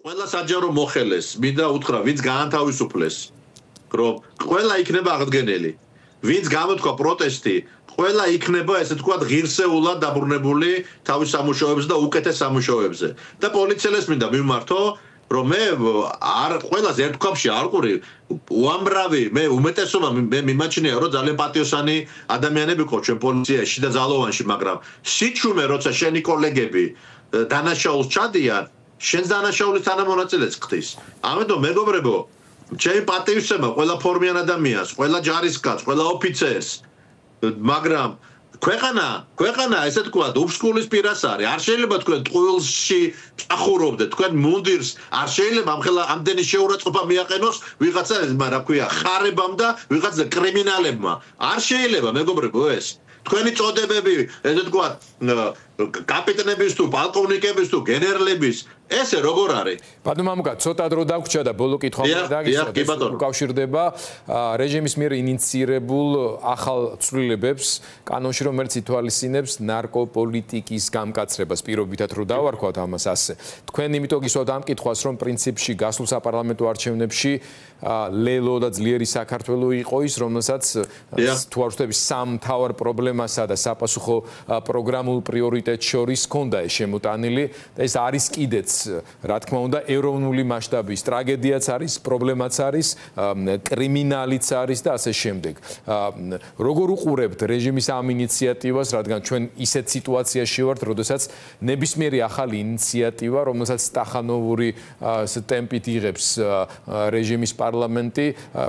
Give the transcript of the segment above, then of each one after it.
ყველა საჯარო მოხელეს, მინდა უთხრა, ვინც გაანთავისუფლეს, რომ ყველა იქნება აღდგენელი. ვინც გამოთქვა პროტესტი, ყველა იქნება, ესე თქვა, ღირსეულად დაბრუნებული თავის სამუშაოებზე და უკეთეს სამუშაოებზე. და პოლიციელს მინდა მიმართო, რომ მე არ ყველას ერთ ქვაბში არ ყური, უამრავი, მე უმეტესობა მე მიმაჩნია, რომ ძალიან პატიოსანი ადამიანები ყო ჩვენ პოლიციაში და ძალოვანში, მაგრამ სიჩუმე როცა შენი კოლეგები დანაშაულს ჩადიან, შენს დანაშაულის თანამონაწილეც ხდის. ამიტომ მეგობრებო, ჩემი პატივისცემა ყველა ფორმიან ადამიანს, ყველა ჯარისკაცს, ყველა ოფიცერს, მაგრამ ქვეყანა, ესე თქვა, უბსკულის პირას არის. არ შეიძლება თქვენ ტყუილში წახურობდეთ, თქვენ მუნდირს არ შეიძლება ამხელა ამდენი შეურაცხყოფა მიაყენოს ვიღაცა, რა ქვია, ხარებამ და ვიღაცა კრიმინალებმა. არ შეიძლება, მეგობრებო, ეს. თქვენი წოდებები, ესე თქვა, კაპიტნების თუ პოლკოვნიკების თუ გენერლების ესე როგორ არის? ბატონო მამუკა, ცოტა დრო დაგვრჩა და ბოლო კითხვა უკავშირდება რეჟიმის მიერ ინიციირებულ ახალ ცვლილებებს კანონში, რომელიც ითვალისწინებს ნარკოპოლიტიკის გამკაცრებას. პირობითად რო დავარქვათ ამას ასე. თქვენ იმიტომ გისვათ ამ კითხვას, რომ პრინციპში გასულ საპარლამენტო არჩევნებში ლელო და ძლიერი საქართველო იყო ის, რომელსაც თუ არ ვთქვი სამ მთავარ პრობლემასა და საპასუხო პროგრამულ პრიორიტეტს შორის ჰქონდა ეს შემოტანილი და ეს არის კიდეც რა თქმა უნდა ეროვნული მასშტაბის ტრაგედიაც არის, პრობლემაც არის, კრიმინალიც არის და ასე შემდეგ. როგორ უყურებთ რეჟიმის ამ ინიციატივას, რადგან ჩვენ ისეთ სიტუაციაში ვართ, როდესაც ნებისმიერი ახალი ინიციატივა, რომელსაც სტახანოვური ტემპით იღებს რეჟიმის პარლამენტი,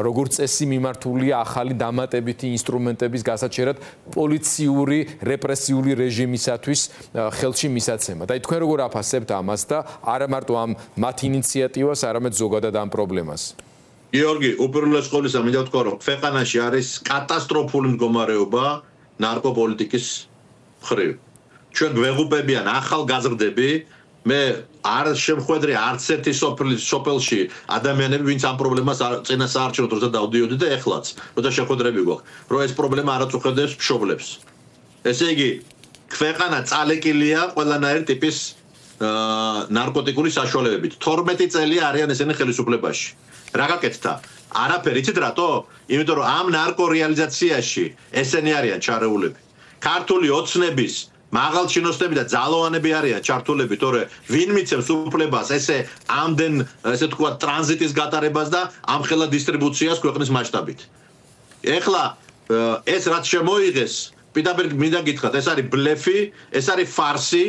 როგორც წესი მიმართულია ახალი დამატებითი ინსტრუმენტების გასაჩერად პოლიციური რეპრესიული რეჟიმისათვის ხელში მისაცემა. და თქვენ როგორ აფასებთ ამას და არა მარტო ამ მათ ინიციატივას, არამედ ზოგადად ამ პრობლემას. გიორგი, უპირველეს ყოვლისა მინდა ვთქვა, რომ ქვეყანაში არის კატასტროფული მდგომარეობა ნარკოპოლიტიკის მხრივ. ჩვენ გვეღუპებიან ახალგაზრდები, მე არ შემხვედრი არც ერთი სოფელში ადამიანები, ვინც ამ პრობლემას წინას საარჩევნო დროზე დავდიოდი და ეხლაც, როცა შეხვედრები გვაქვს, რომ ეს პრობლემა არ აწუხებდეს მშობლებს. ესე იგი, ქვეყანა წალეკილია ყველანაირი ტიპის ნარკოტიკული საშუალებებით. 12 წელი არიან ესენი ხელისუფლებაში. რა გაკეთდა? არაფერი, იცით რატო? იმიტომ რომ ამ ნარკორეალიზაციაში ესენი არიან ჩარეულები. ქართული ოცნების მაღალჩინოსნები და ძალოვანები არიან ჩართულები, თორე ვინ მიცემს უფლებას ესე ამდენ, ესე თქვა, ტრანზიტის გატარებას და ამხელა დისტრიბუციას ქვეყნის მასშტაბით. ეხლა ეს რაც შემოიღეს, პირდაპირ მინდა გითხრათ, ეს არის ბლეფი, ეს არის ფარსი.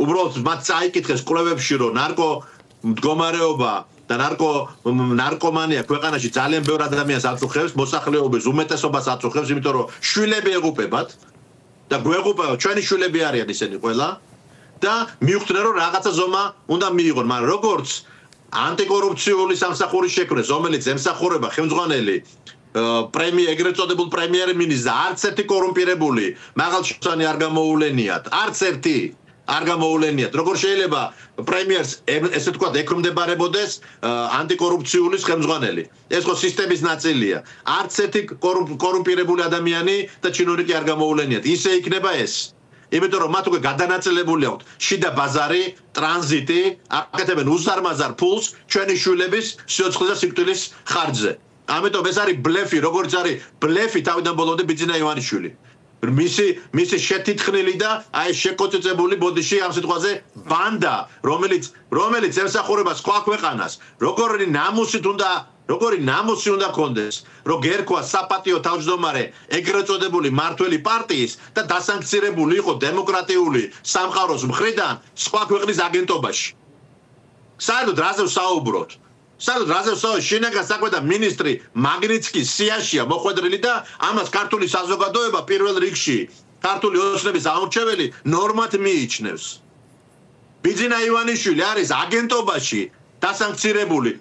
უბრალოდ მათ წაიკითხეს კვლევებში, რომ ნარკო მდგომარეობა და ნარკომანია ქვეყანაში ძალიან ბევრ ადამიანს აწუხებს, მოსახლეობის უმეტესობას აწუხებს, იმიტომ რომ შვილები ეღუპებათ და გვეღუპებათ, ჩვენი შვილები არიან ისინი ყველა და მიუხვდნენ, რომ რაღაცა ზომა უნდა მიიღონ, მაგრამ როგორც ანტიკორუფციული სამსახური შექმნეს, რომელიც ემსახურება ხელმძღვანელი ეგრეთ წოდებულ პრემიერ-მინისტრს და არც ერთი კორუმპირებული მაღალჩინოსანი არ გამოუვლენიათ, არც ერთი არ გამოუვლენიათ. როგორ შეიძლება პრემიერს ესე თქვა ექვემდებარებოდეს ანტიკორუფციული ხელმძღვანელი? ეს ხო სისტემის ნაწილია. არც ერთი კორუმპირებული ადამიანი და ჩინოვნიკი არ გამოუვლენიათ. ისე იქნება ეს. იმიტომ რომ მათ უკვე გადანაწილებული აქვთ შიდა ბაზარი, ტრანზიტი, აკეთებენ უზარმაზარ ფულს ჩვენი შვილების სიოცხლის და სიკვდილის ხარჯზე. ამიტომ ეს არის ბლეფი, როგორც არის ბლეფი თავიდან ბოლომდე ბიძინა ივანიშვილი. მისი შეთითხნილი და აი შეკოწეწებული ბოდიში ამ სიტყვაზე ბანდა, რომელიც ემსახურება სხვა ქვეყანას, როგორი ნამუსი უნდა კონდეს, რომ გერქვა საპატიო თავმჯდომარე ეგრეთ წოდებული მართველი პარტიის და დასანქცირებული იყო დემოკრატიული სამყაროს მხრიდან სხვა ქვეყნის აგენტობაში. საერთოდ რაზე ვსაუბრობთ? შინაგან საქმეთა მინისტრი მაგნიცკის სიაშია მოხვედრილი და ამას ქართული საზოგადოება პირველ რიგში ქართული ოცნების ამორჩეველი ნორმად მიიჩნევს. ბიძინა ივანიშვილი არის აგენტობაში დასანქცირებული.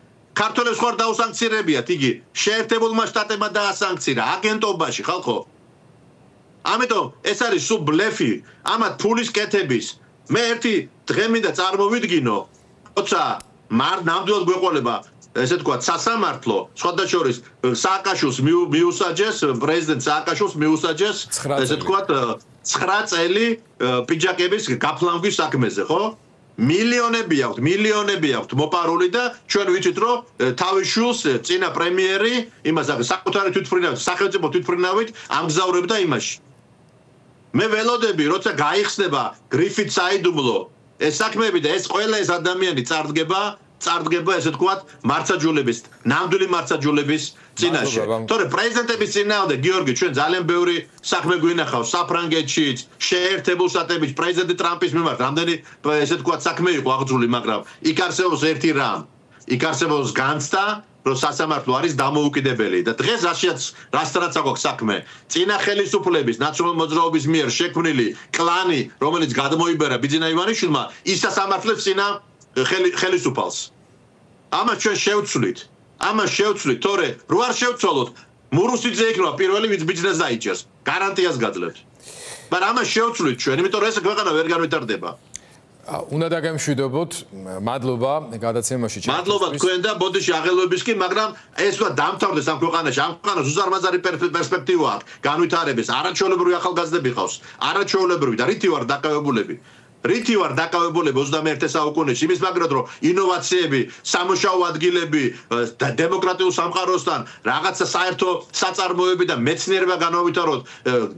ქართველებს ხარ დაუსანქცირებიათ, იგი შეერთებულმა შტატებმა დაასანქცირა აგენტობაში, ხალხო. ამიტომ ეს არის სულ ბლეფი, ამათ ფულის კეთების. მე ერთი დღე მინდა წარმოვიდგინო, როცა ნამდვილად გვეყოლება ესე თქვა სასამართლო, სხვადასხვა სააკაშვილს მიუსაჯეს, პრეზიდენტ სააკაშვილს მიუსაჯეს, ესე თქვა 9 წელი პიჯაკების გაფლანგვის საქმეზე, ხო? მილიონები აქვთ მოპარული და ჩვენ ვიცით რომ თავის შულს წინა პრემიერი იმას საკუთარი თვითმფრინავით სახელმწიფო თვითმფრინავით ამგზავრებდა იმაში მე ველოდები როცა გაიხსნება გრიფით საიდუმლო ეს საქმეები და ეს ყველა ეს ადამიანი წარდგება ესე თქვათ მარცაჯულების ნამდვილი მარცაჯულების წინაშე თორე პრეზიდენტების წინააღმდეგ გიორგი ჩვენ ძალიან ბევრი საქმე გვინახავს საფრანგეთშიც შეერთებულ შტატებში პრეზიდენტ ტრამპის მიმართ რამდენი ესე თქვათ საქმე იყო აღძრული მაგრამ იქ არსებობს ერთი რამ იქ არსებობს განცდა რომ სასამართლო არის დამოუკიდებელი და დღეს რასთანაც აქვს საქმე წინა ხელისუფლების ნაციონალური მოძრაობის მიერ შექმნილი კლანი რომელიც გადმოიბერა ბიძინა ივანიშვილმა ის სასამართლოს წინა ხელისუფალს ამას ჩვენ შევცვლით თორე რო არ შევცვალოთ მურუსიძე იქნება პირველი ვინც ბიძინას დაიჭერს გარანტიას გაძლევთ მაგრამ ამას შევცვლით ჩვენ იმიტომ რომ ეს ქვეყანა ვერ განვითარდება უნდა დაგემშვიდობოთ მადლობა გადაცემაში მადლობა თქვენ და ბოდიში აღელვების კი მაგრამ ეს ვთქვა დამთავრდეს ამ ქვეყანაში ამ ქვეყანას უზარმაზარი პერსპექტივა აქვს განვითარების არაჩვეულებრივი ახალგაზრდები ყავს არაჩვეულებრივი და რითი ვარ დაკავებულები 21 საუკუნეში იმის მაგრად რომ ინოვაციები, სამუშაო ადგილები და დემოკრატიულ სამყაროსთან რაღაცა საერთო საწარმოები და მეცნიერება განავითაროთ,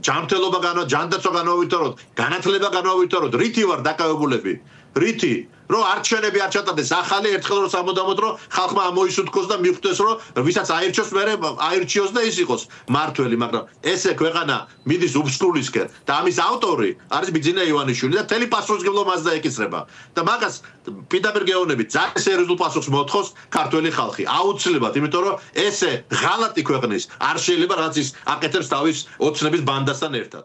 ჯანმრთელობა ჯანდაცვა განავითაროთ, განათლება განავითაროთ, რითი ვარ დაკავებულები? რითი? რომ არჩევნები არ ჩატარდეს ახალი ერთხელ რომ სამუდამოდ რომ ხალხმა ამოისუთქოს და მიხვდეს რომ ვისაც აირჩიოს მერე აირჩიოს და ის იყოს მართველი მაგრამ ესე ქვეყანა მიდის უბსკულისკენ და ამის ავტორი არის ბიძინა ივანიშვილი და თელი პასუხისმგებლობა მას დაეკისრება და მაგას პირდაპირ გეუბნებით ძალიან სერიოზულ პასუხს მოთხოვს ქართველი ხალხი აუცილებლად იმიტომ რომ ესე ღალატი ქვეყნის არ შეიძლება რაც ის აკეთებს თავის ოცნების ბანდასთან ერთად